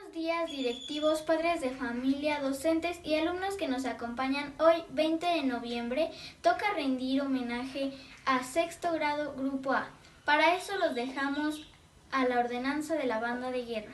Buenos días, directivos, padres de familia, docentes y alumnos que nos acompañan hoy, 20 de noviembre. Toca rendir homenaje a sexto grado Grupo A. Para eso los dejamos a la ordenanza de la banda de guerra.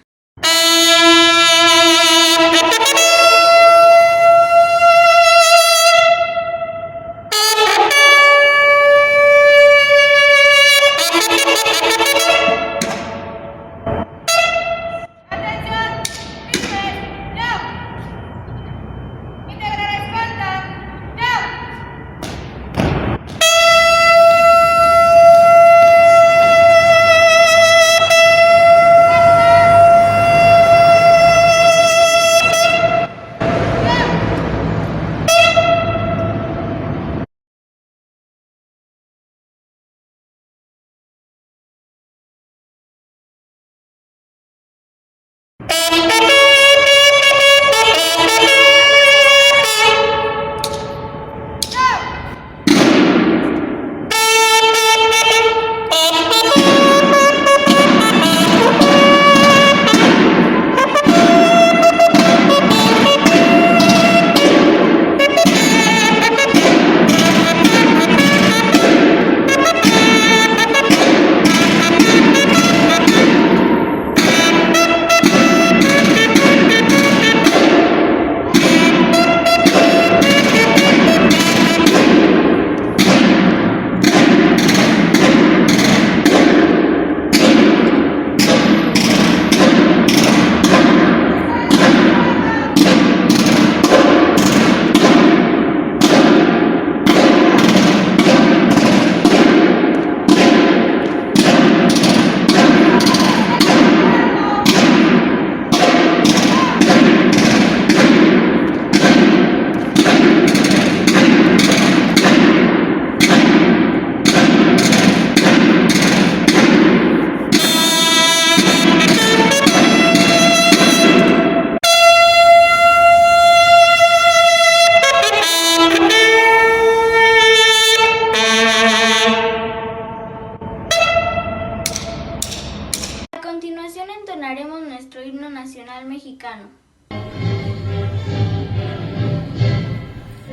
A continuación entonaremos nuestro himno nacional mexicano.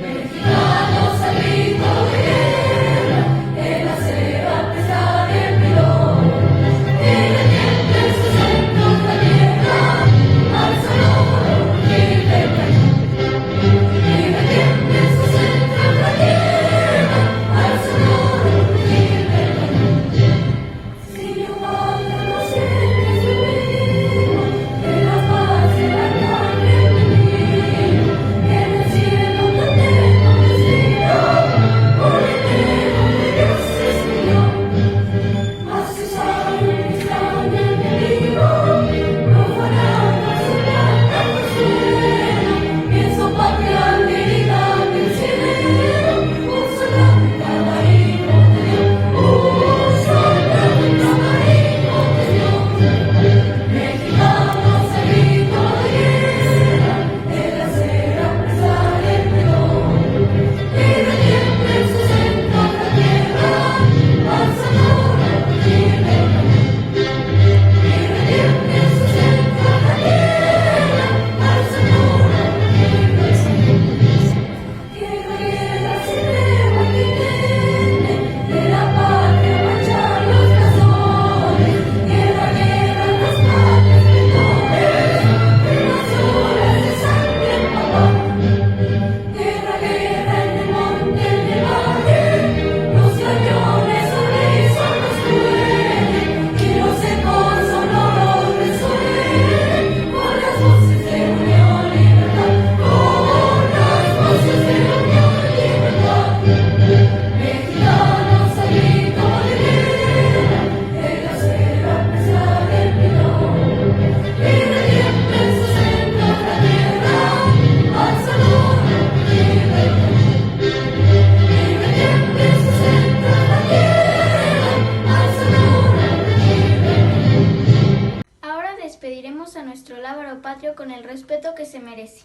Mexicanos al grito de guerra, el acero a pesar el pilón, tiene dientes en su centro la tierra, al sonoro rugir del cañón. Tiene dientes en su centro la tierra, al sonoro rugir del cañón. Si yo bajo los cielos subimos, de la paz y la carne venimos, en el cielo tenemos destino, por entero de Dios es millón. Mas su sangre enemigo, profanando su blanca consuelo, y en su patria querida del cielo, un soldado en cada hijo de Dios, un soldado en cada hijo de Dios. Mexicanos al grito de guerra, el acero a pesar el pelón, tiene dientes en su centro la tierra, al sonoro rugir del cañón. Tiene dientes en su centro la tierra, al sonoro rugir del cañón. Guerra, guerra sin tregua que tiene, de la patria marchar los blasones. Guerra, guerra en las patrias perdores, en las olas de sangre empapadas. Guerra, guerra en el monte, en el valle, los cañones sobre los truenen, y los ecos sonoros resuenen, con las voces de unión y libertad, con las voces de unión y libertad. Mexicanos al grito de guerra, el acero a pesar el pilón, tiene dientes en su centro la tierra, al sonoro rugir del cañón. Tiene dientes en su centro la tierra, al sonoro rugir del cañón. Ahora despediremos a nuestro lábaro patrio con el respeto que se merece.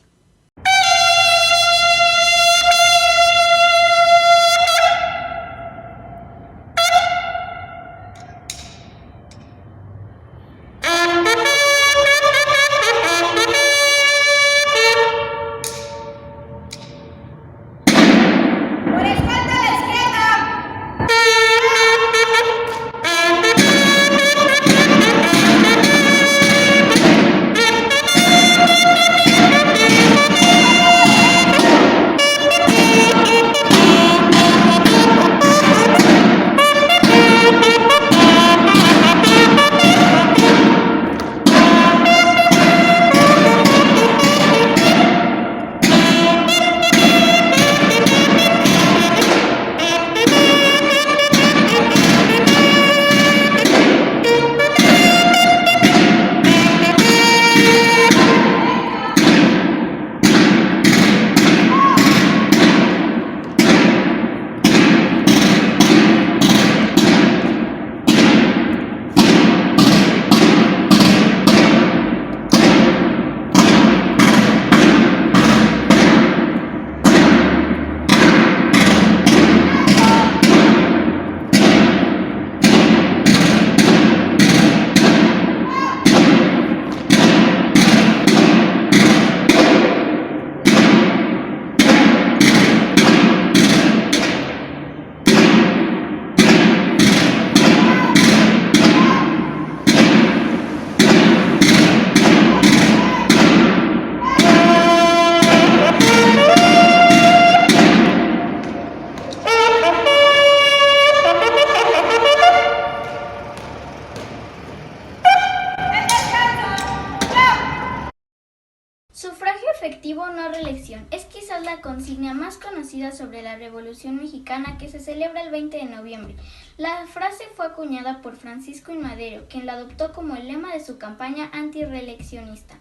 efectivo, no reelección. Es quizás la consigna más conocida sobre la Revolución Mexicana que se celebra el 20 de noviembre. La frase fue acuñada por Francisco I. Madero, quien la adoptó como el lema de su campaña antirreeleccionista.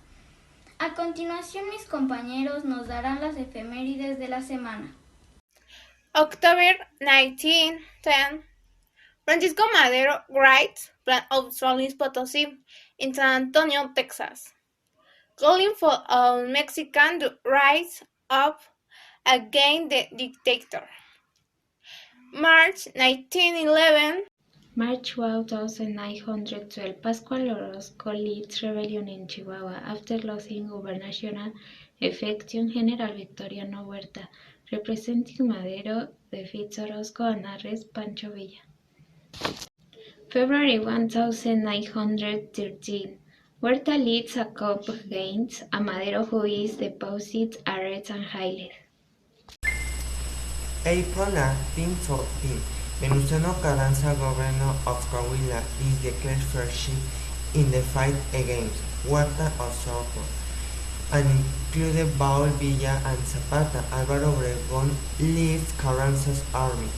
A continuación, mis compañeros nos darán las efemérides de la semana. October 1910, Francisco Madero writes Plan of San Luis Potosí in San Antonio, Texas, calling for a Mexican to rise up against the dictator. March 1911, March 1912, Pascual Orozco leads rebellion in Chihuahua after losing gubernatorial election. General Victoriano Huerta, representing Madero, defeats Orozco and arrests Pancho Villa. February 1913, Huerta leads a coup against a Madero who is deposed, arrests and jailed. April 1914, Venustiano Carranza, governor of Coahuila, is declared first chief in the fight against Huerta of Soto, and included Baul, Villa, and Zapata. Álvaro Obregón leads Carranza's army.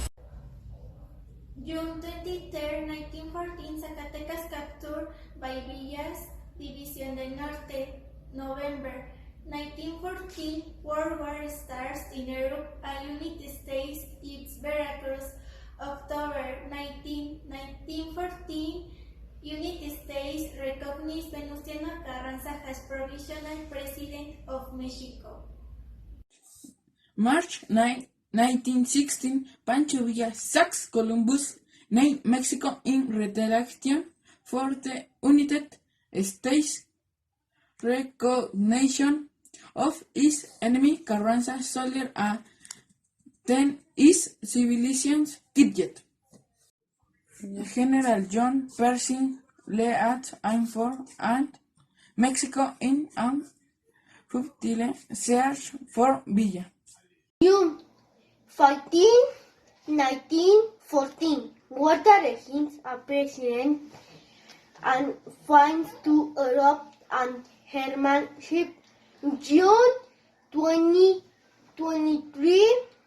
June 23, 1914, Zacatecas captured by Villa's División del Norte. November 1914, World War starts in Europe and United States hits Veracruz. October 1914, United States recognizes Venustiano Carranza as provisional president of Mexico. March 9, 1916, Pancho Villa sacks Columbus, named Mexico in retaliation for the United States recognition of its enemy. Carranza soldiers and 10 its civilians killed. General John Pershing led Info and Mexico in an futile search for Villa. June 15, 1914, Huerta resigns as president and finds to Europe and Hermanship. June 23,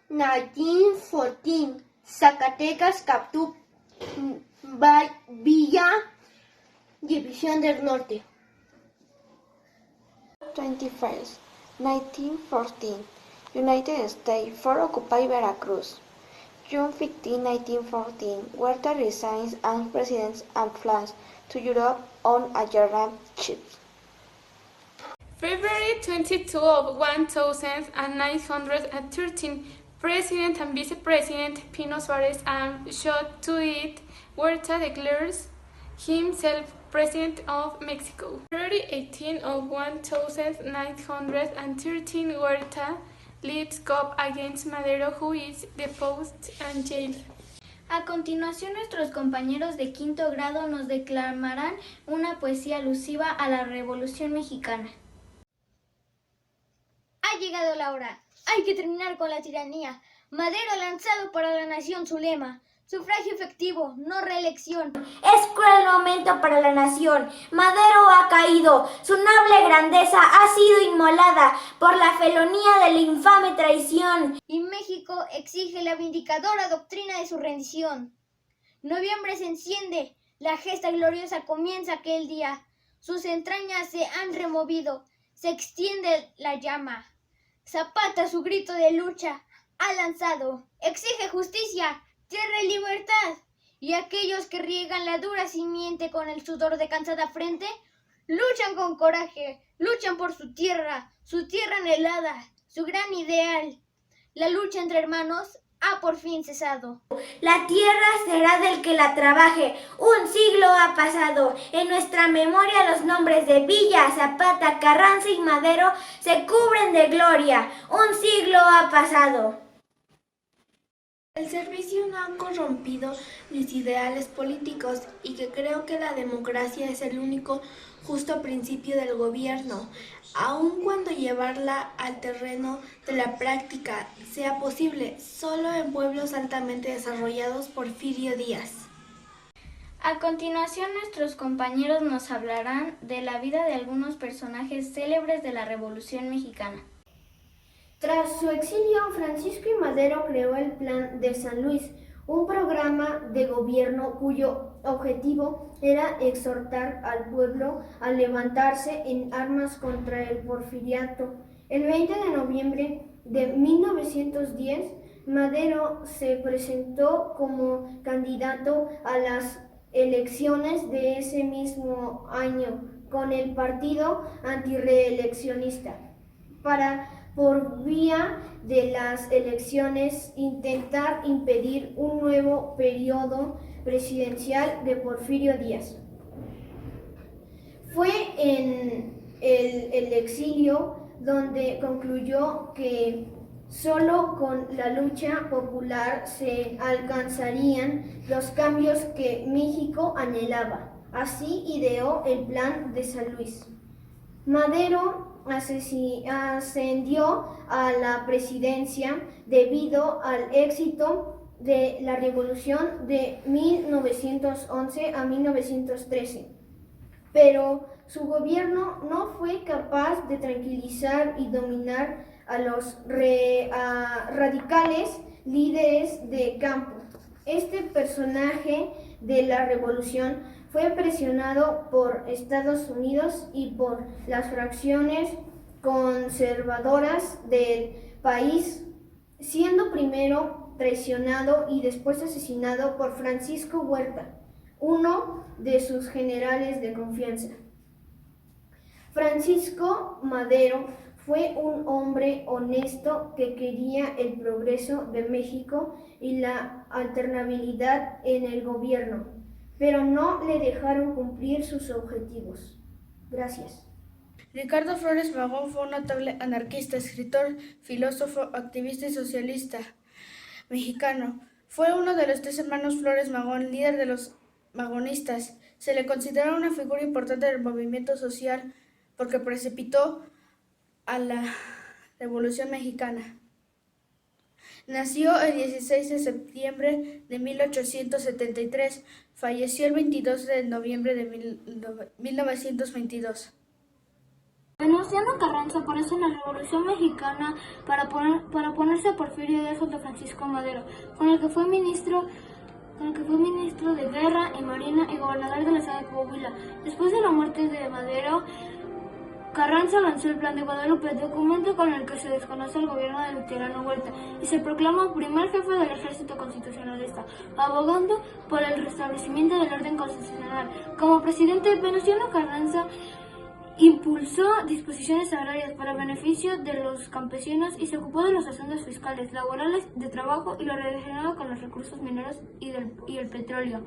1914, Zacatecas captured by Villa, División del Norte. 21st, 1914, United States for occupy Veracruz. June 15, 1914, Huerta resigns as president and flies to Europe on a German ship. February 22 of 1913, President and Vice President Pino Suárez are shot to death. Huerta declares himself President of Mexico. February 18 of 1913, Huerta leads coup against Madero, who is deposed and jailed. A continuación, nuestros compañeros de quinto grado nos declamarán una poesía alusiva a la Revolución Mexicana. Ha llegado la hora. Hay que terminar con la tiranía. Madero ha lanzado para la nación su lema. Sufragio efectivo, no reelección. Es cruel momento para la nación. Madero ha caído. Su noble grandeza ha sido inmolada por la felonía de la infame traición. Y México exige la vindicadora doctrina de su rendición. Noviembre se enciende. La gesta gloriosa comienza aquel día. Sus entrañas se han removido. Se extiende la llama. Zapata su grito de lucha ha lanzado. Exige justicia, tierra y libertad. Y aquellos que riegan la dura simiente con el sudor de cansada frente, luchan con coraje, luchan por su tierra anhelada, su gran ideal. La lucha entre hermanos ha por fin cesado. La tierra será del que la trabaje. Un siglo ha pasado. En nuestra memoria los nombres de Villa, Zapata, Carranza y Madero se cubren de gloria. Un siglo ha pasado. El servicio no ha corrompido mis ideales políticos y que creo que la democracia es el único justo principio del gobierno, aun cuando llevarla al terreno de la práctica sea posible solo en pueblos altamente desarrollados. Porfirio Díaz. A continuación, nuestros compañeros nos hablarán de la vida de algunos personajes célebres de la Revolución Mexicana. Tras su exilio, Francisco I. Madero creó el Plan de San Luis, un programa de gobierno cuyo objetivo era exhortar al pueblo a levantarse en armas contra el porfiriato. El 20 de noviembre de 1910, Madero se presentó como candidato a las elecciones de ese mismo año con el partido antirreeleccionista para, por vía de las elecciones, intentar impedir un nuevo periodo presidencial de Porfirio Díaz. Fue en el exilio donde concluyó que solo con la lucha popular se alcanzarían los cambios que México anhelaba. Así ideó el Plan de San Luis. Madero ascendió a la presidencia debido al éxito de la Revolución de 1911 a 1913, pero su gobierno no fue capaz de tranquilizar y dominar a los radicales líderes de campo. Este personaje de la revolución fue presionado por Estados Unidos y por las fracciones conservadoras del país, siendo primero traicionado y después asesinado por Francisco Huerta, uno de sus generales de confianza. Francisco Madero fue un hombre honesto que quería el progreso de México y la alternabilidad en el gobierno, pero no le dejaron cumplir sus objetivos. Gracias. Ricardo Flores Magón fue un notable anarquista, escritor, filósofo, activista y socialista mexicano. Fue uno de los 3 hermanos Flores Magón, líder de los magonistas. Se le considera una figura importante del movimiento social porque precipitó a la Revolución Mexicana. Nació el 16 de septiembre de 1873, falleció el 22 de noviembre de 1922. Venustiano Carranza aparece en la Revolución Mexicana para ponerse a Porfirio Díaz junto a Francisco Madero, con el que fue ministro de Guerra y Marina y gobernador del estado de Coahuila. Después de la muerte de Madero, Carranza lanzó el Plan de Guadalupe, documento con el que se desconoce el gobierno del tirano Huerta, y se proclamó primer jefe del ejército constitucionalista, abogando por el restablecimiento del orden constitucional. Como presidente, Venustiano Carranza impulsó disposiciones agrarias para beneficio de los campesinos y se ocupó de los asuntos fiscales, laborales, de trabajo y lo relacionado con los recursos mineros y el petróleo.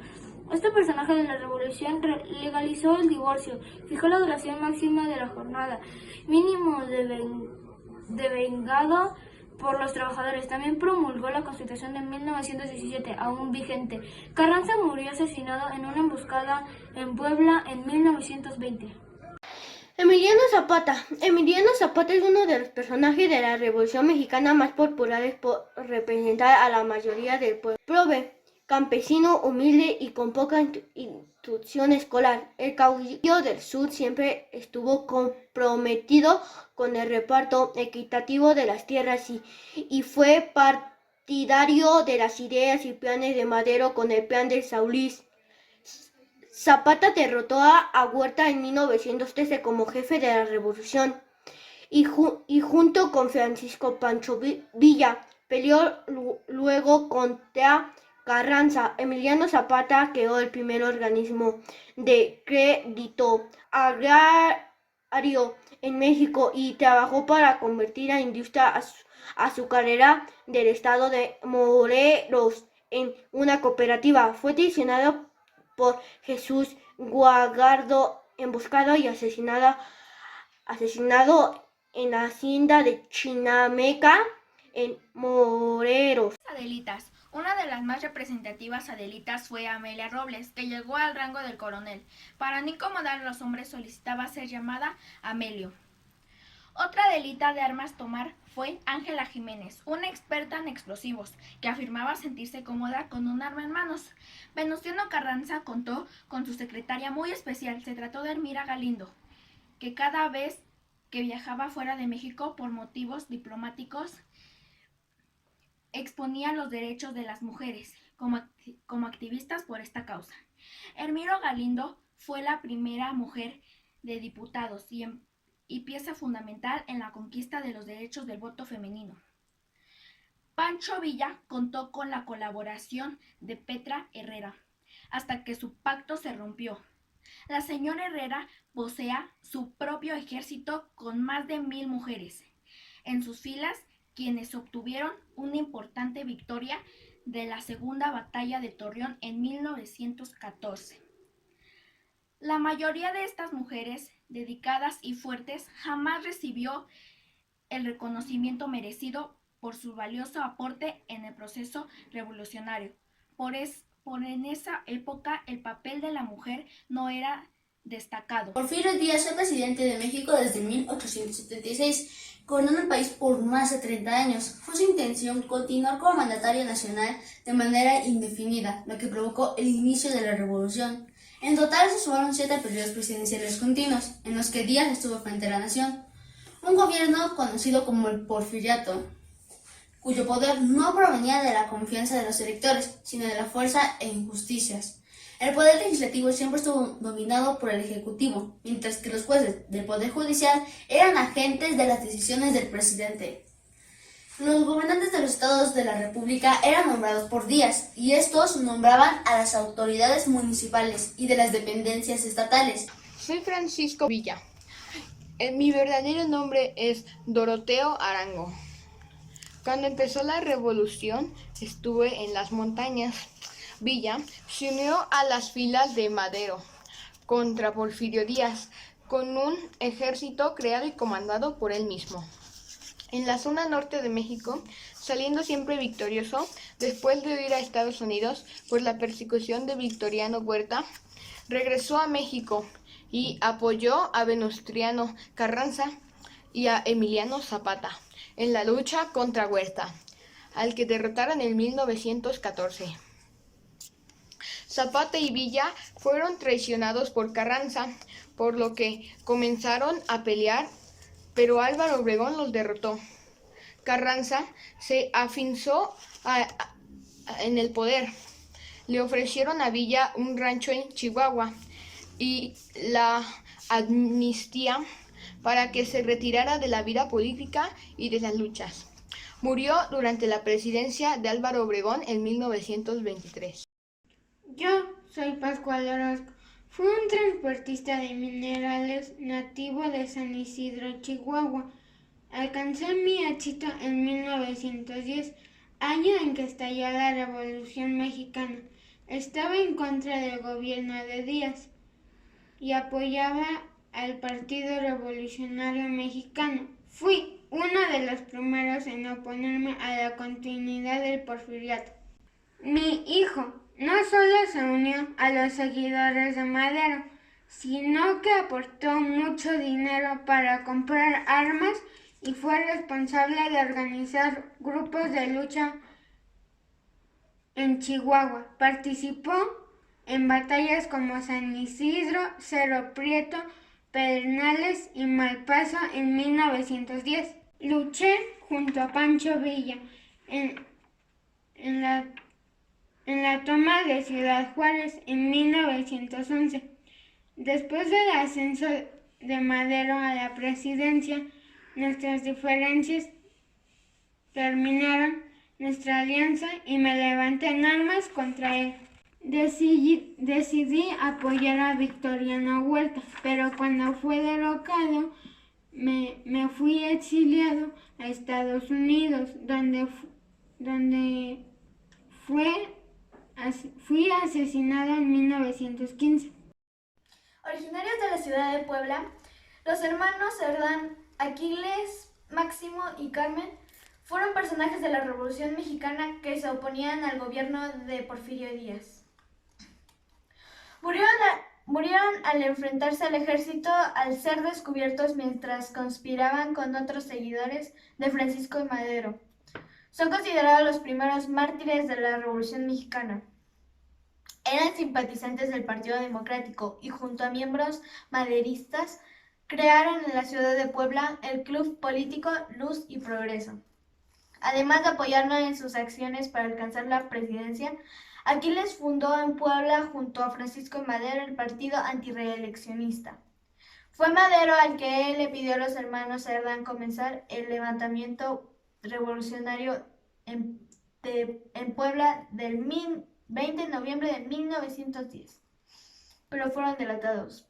Este personaje de la revolución legalizó el divorcio, fijó la duración máxima de la jornada mínimo devengado por los trabajadores. También promulgó la Constitución de 1917, aún vigente. Carranza murió asesinado en una emboscada en Puebla en 1920. Emiliano Zapata. Emiliano Zapata es uno de los personajes de la Revolución Mexicana más populares por representar a la mayoría del pueblo. Prove, campesino humilde y con poca instrucción escolar. El caudillo del sur siempre estuvo comprometido con el reparto equitativo de las tierras y fue partidario de las ideas y planes de Madero con el Plan de San Luis. Zapata derrotó a Huerta en 1913 como jefe de la revolución y junto con Francisco Pancho Villa peleó luego contra Carranza. Emiliano Zapata creó el primer organismo de crédito agrario en México y trabajó para convertir la industria azucarera del estado de Morelos en una cooperativa. Fue traicionado por Jesús Guajardo, emboscado y asesinado en la hacienda de Chinameca, en Morelos. Adelitas. Una de las más representativas adelitas fue Amelia Robles, que llegó al rango del coronel. Para no incomodar a los hombres solicitaba ser llamada Amelio. Otra delita de armas tomar fue Ángela Jiménez, una experta en explosivos, que afirmaba sentirse cómoda con un arma en manos. Venustiano Carranza contó con su secretaria muy especial, se trató de Elmira Galindo, que cada vez que viajaba fuera de México por motivos diplomáticos exponía los derechos de las mujeres como activistas por esta causa. Elmira Galindo fue la primera mujer de diputados y pieza fundamental en la conquista de los derechos del voto femenino. Pancho Villa contó con la colaboración de Petra Herrera, hasta que su pacto se rompió. La señora Herrera posea su propio ejército con más de 1000 mujeres en sus filas, quienes obtuvieron una importante victoria de la Segunda Batalla de Torreón en 1914. La mayoría de estas mujeres, dedicadas y fuertes, jamás recibió el reconocimiento merecido por su valioso aporte en el proceso revolucionario. Por en esa época el papel de la mujer no era destacado. Porfirio Díaz fue presidente de México desde 1876. Gobernó el país por más de 30 años. Fue su intención continuar como mandatario nacional de manera indefinida, lo que provocó el inicio de la revolución. En total se sumaron 7 periodos presidenciales continuos, en los que Díaz estuvo frente a la nación. Un gobierno conocido como el Porfiriato, cuyo poder no provenía de la confianza de los electores, sino de la fuerza e injusticias. El poder legislativo siempre estuvo dominado por el ejecutivo, mientras que los jueces del poder judicial eran agentes de las decisiones del presidente. Los gobernantes de los estados de la República eran nombrados por Díaz, y estos nombraban a las autoridades municipales y de las dependencias estatales. Soy Francisco Villa. Mi verdadero nombre es Doroteo Arango. Cuando empezó la revolución, estuve en las montañas. Villa se unió a las filas de Madero contra Porfirio Díaz con un ejército creado y comandado por él mismo. En la zona norte de México, saliendo siempre victorioso después de huir a Estados Unidos por la persecución de Victoriano Huerta, regresó a México y apoyó a Venustiano Carranza y a Emiliano Zapata en la lucha contra Huerta, al que derrotaron en 1914. Zapata y Villa fueron traicionados por Carranza, por lo que comenzaron a pelear, pero Álvaro Obregón los derrotó. Carranza se afianzó en el poder. Le ofrecieron a Villa un rancho en Chihuahua y la amnistía para que se retirara de la vida política y de las luchas. Murió durante la presidencia de Álvaro Obregón en 1923. Yo soy Pascual Orozco. Fui un transportista de minerales nativo de San Isidro, Chihuahua. Alcancé mi éxito en 1910, año en que estalló la Revolución Mexicana. Estaba en contra del gobierno de Díaz y apoyaba al Partido Revolucionario Mexicano. Fui uno de los primeros en oponerme a la continuidad del porfiriato. Mi hijo no solo se unió a los seguidores de Madero, sino que aportó mucho dinero para comprar armas y fue responsable de organizar grupos de lucha en Chihuahua. Participó en batallas como San Isidro, Cerro Prieto, Pedernales y Malpaso en 1910. Luché junto a Pancho Villa en la toma de Ciudad Juárez en 1911. Después del ascenso de Madero a la presidencia, nuestras diferencias terminaron nuestra alianza y me levanté en armas contra él. Decidí apoyar a Victoriano Huerta, pero cuando fue derrocado me fui exiliado a Estados Unidos, donde fui asesinado en 1915. Originarios de la ciudad de Puebla, los hermanos Cerdán, Aquiles, Máximo y Carmen fueron personajes de la Revolución Mexicana que se oponían al gobierno de Porfirio Díaz. Murieron Murieron al enfrentarse al ejército al ser descubiertos mientras conspiraban con otros seguidores de Francisco y Madero. Son considerados los primeros mártires de la Revolución Mexicana. Eran simpatizantes del Partido Democrático y junto a miembros maderistas crearon en la ciudad de Puebla el club político Luz y Progreso. Además de apoyarlo en sus acciones para alcanzar la presidencia, Aquiles fundó en Puebla junto a Francisco y Madero el partido antirreeleccionista. Fue Madero al que él le pidió a los hermanos Cerdán comenzar el levantamiento revolucionario en Puebla del 20 de noviembre de 1910, pero fueron delatados.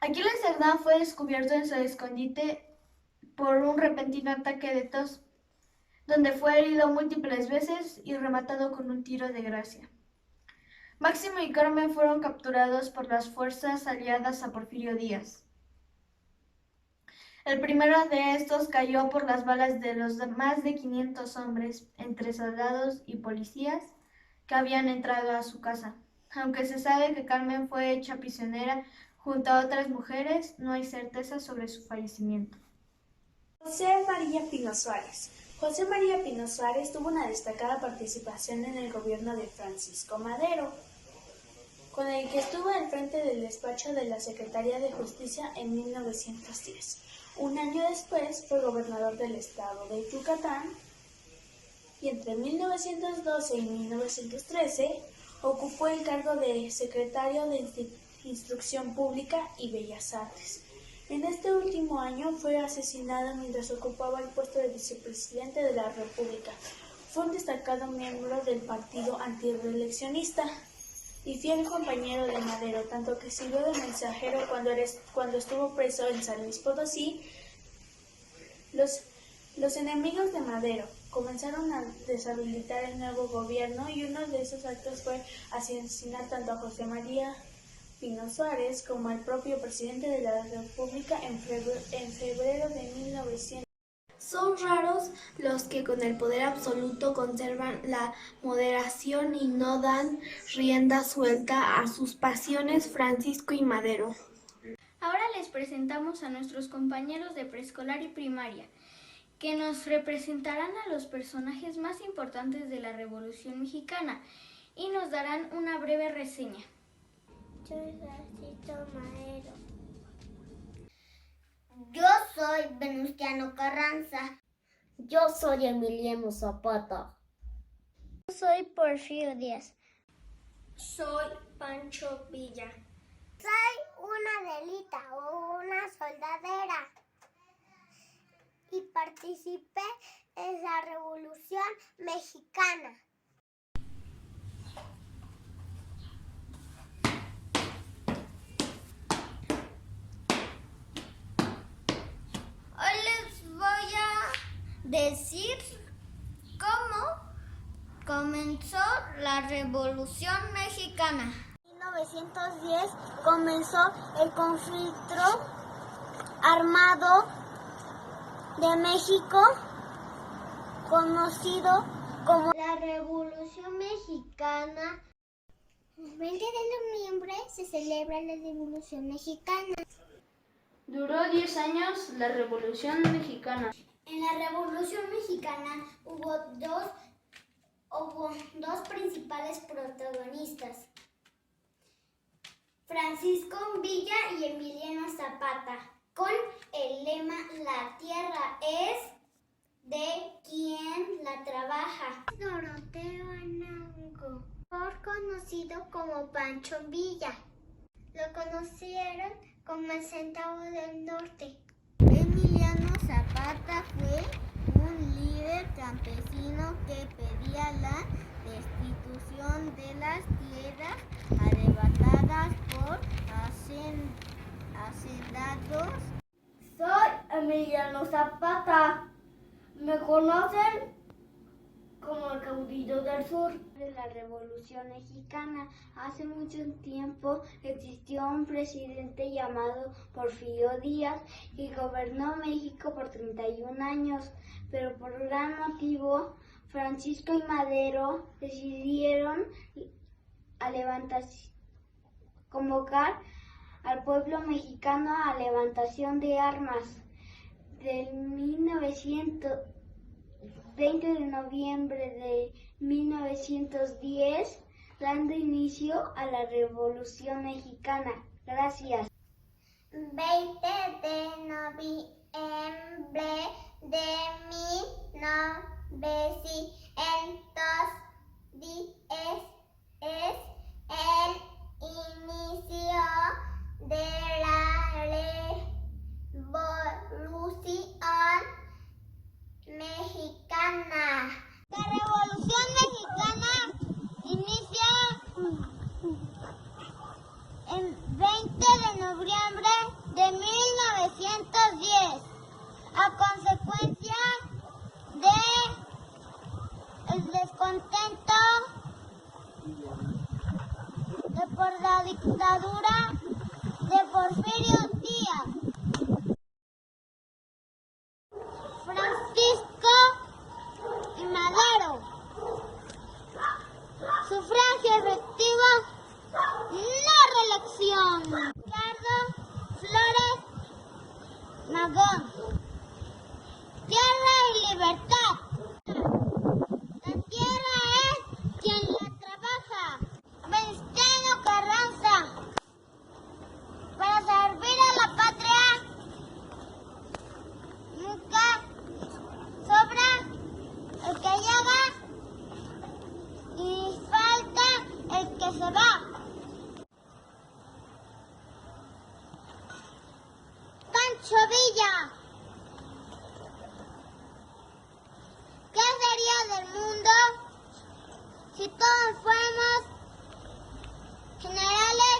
Aquiles Cerdán fue descubierto en su escondite por un repentino ataque de tos, donde fue herido múltiples veces y rematado con un tiro de gracia. Máximo y Carmen fueron capturados por las fuerzas aliadas a Porfirio Díaz. El primero de estos cayó por las balas de los más de 500 hombres, entre soldados y policías, que habían entrado a su casa. Aunque se sabe que Carmen fue hecha prisionera junto a otras mujeres, no hay certeza sobre su fallecimiento. José María Pino Suárez. José María Pino Suárez tuvo una destacada participación en el gobierno de Francisco Madero, con el que estuvo al frente del despacho de la Secretaría de Justicia en 1910. Un año después fue gobernador del estado de Yucatán y entre 1912 y 1913 ocupó el cargo de secretario de Instrucción Pública y Bellas Artes. En este último año fue asesinado mientras ocupaba el puesto de vicepresidente de la República. Fue un destacado miembro del partido antirreeleccionista y fiel compañero de Madero, tanto que sirvió de mensajero cuando estuvo preso en San Luis Potosí. Los enemigos de Madero comenzaron a deshabilitar el nuevo gobierno y uno de esos actos fue asesinar tanto a José María Pino Suárez como al propio presidente de la República en febrero de 1900. Son raros los que con el poder absoluto conservan la moderación y no dan rienda suelta a sus pasiones. Francisco y Madero. Ahora les presentamos a nuestros compañeros de preescolar y primaria, que nos representarán a los personajes más importantes de la Revolución Mexicana y nos darán una breve reseña. Yo soy Francisco Madero. Yo soy Venustiano Carranza. Yo soy Emiliano Zapata. Yo soy Porfirio Díaz. Soy Pancho Villa. Soy una Adelita o una soldadera y participé en la Revolución Mexicana. Hoy les voy a decir cómo comenzó la Revolución Mexicana. En 1910 comenzó el conflicto armado de México, conocido como la Revolución Mexicana. El 20 de noviembre se celebra la Revolución Mexicana. Duró 10 años la Revolución Mexicana. En la Revolución Mexicana hubo dos principales protagonistas, Francisco Villa y Emiliano Zapata, con el lema "La tierra es de quien la trabaja". Doroteo Arango, mejor conocido como Pancho Villa. Lo conocieron como el Centavo del Norte. Emiliano Zapata fue un líder campesino que pedía la destitución de las tierras arrebatadas por hacendados. Soy Emiliano Zapata. Me conocen como el caudillo del sur. De la Revolución Mexicana, hace mucho tiempo existió un presidente llamado Porfirio Díaz que gobernó México por 31 años, pero por gran motivo Francisco y Madero decidieron convocar al pueblo mexicano a levantación de armas. Del 20 de noviembre de 1910, dando inicio a la Revolución Mexicana. Gracias. 20 de noviembre de 1910 es el inicio de la Revolución Mexicana. La Revolución Mexicana inicia el 20 de noviembre de 1910, a consecuencia del descontento por la dictadura de Porfirio Díaz. Francisco y Madero. Sufragio efectivo, no reelección. Ricardo Flores Magón. Tierra y libertad. La tierra es quien la trabaja. Venustiano Carranza. Para servir a la patria nunca sobra el que llega y falta el que se va. Pancho Villa. ¿Qué sería del mundo si todos fuéramos generales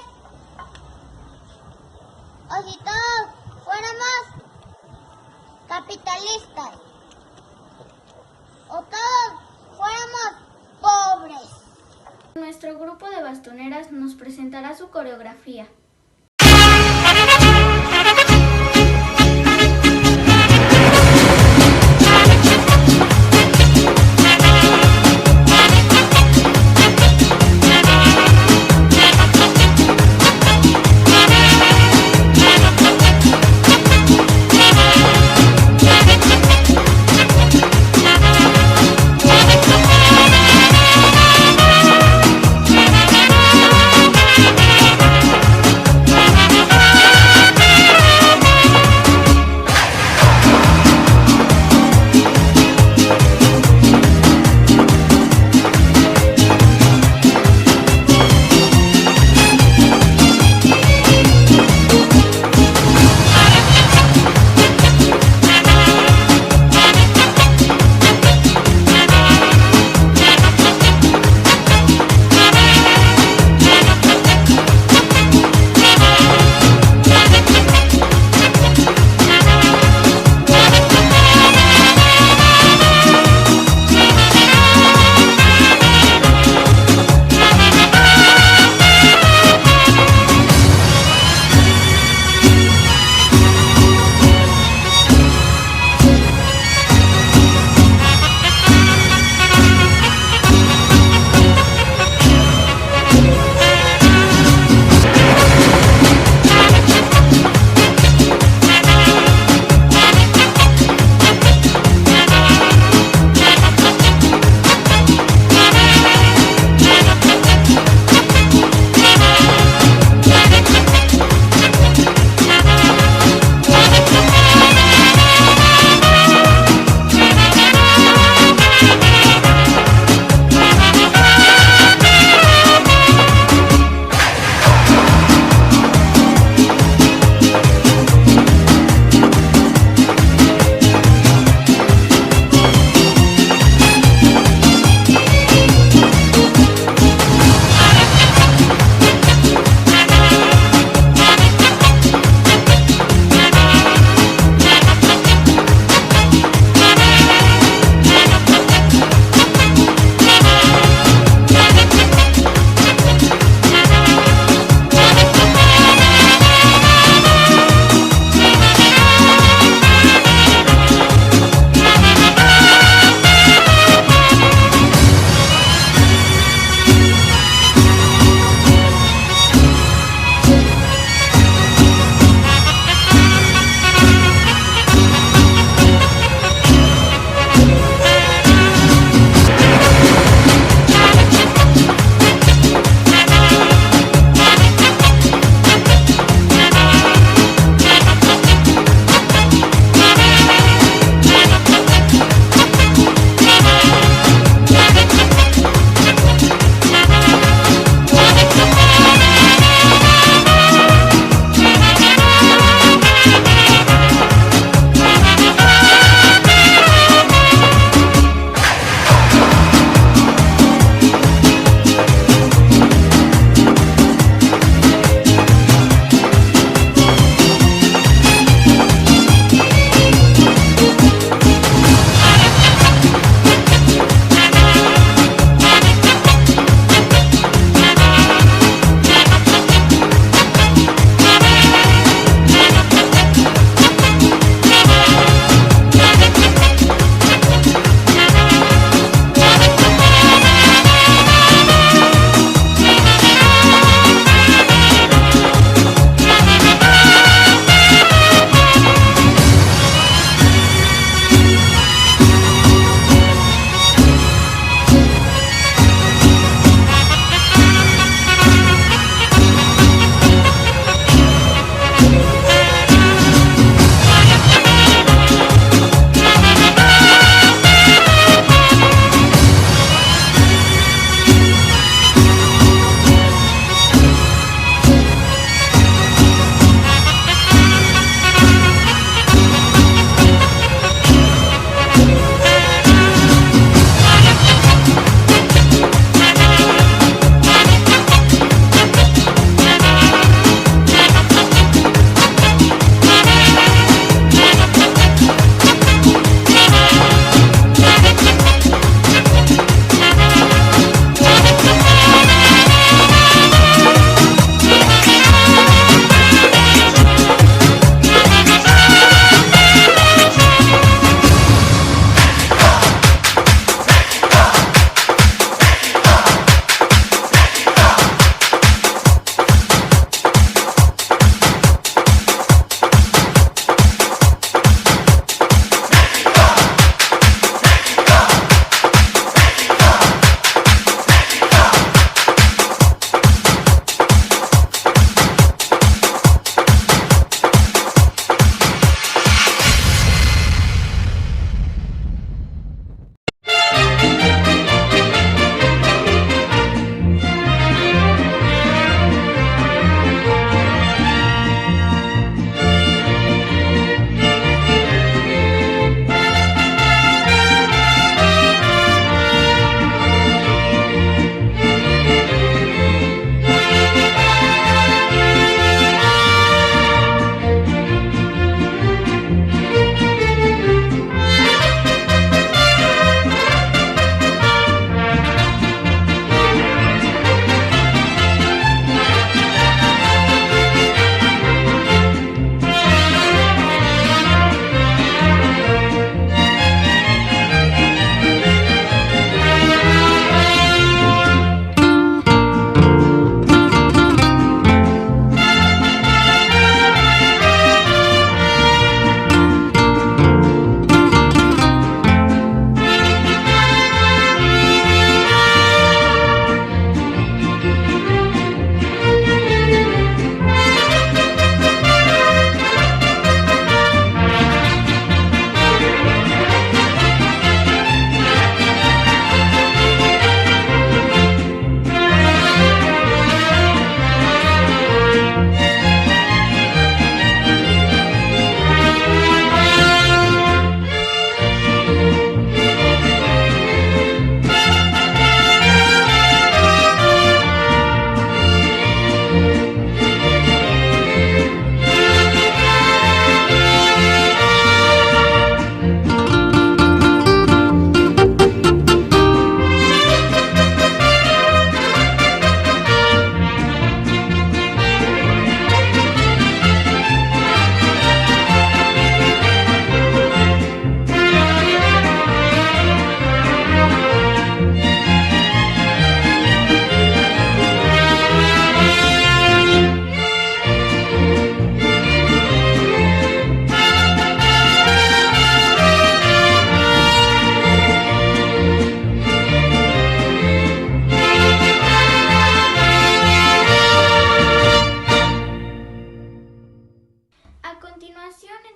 o si todos fuéramos capitalistas o todos fuéramos pobres? Nuestro grupo de bastoneras nos presentará su coreografía.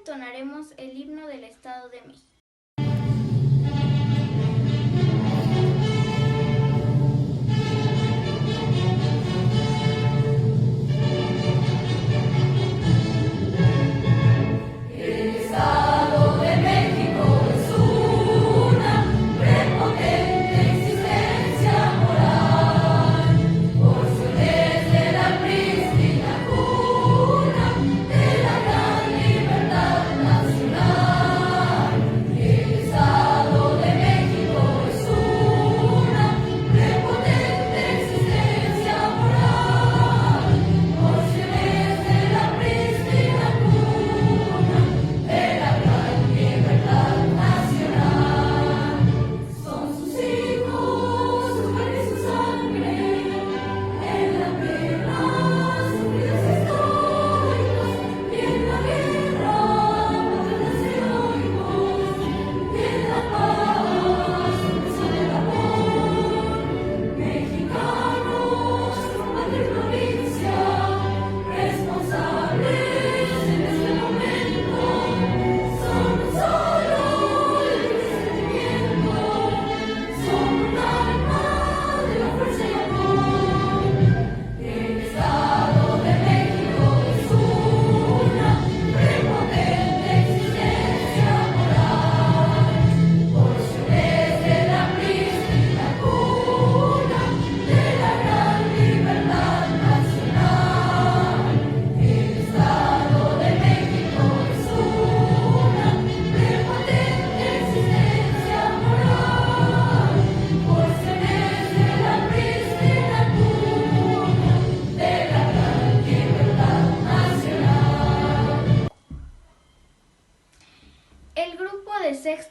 entonaremos el himno del Estado de México.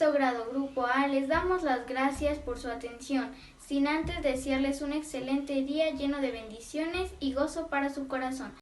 sexto grado Grupo A les damos las gracias por su atención, sin antes desearles un excelente día lleno de bendiciones y gozo para su corazón.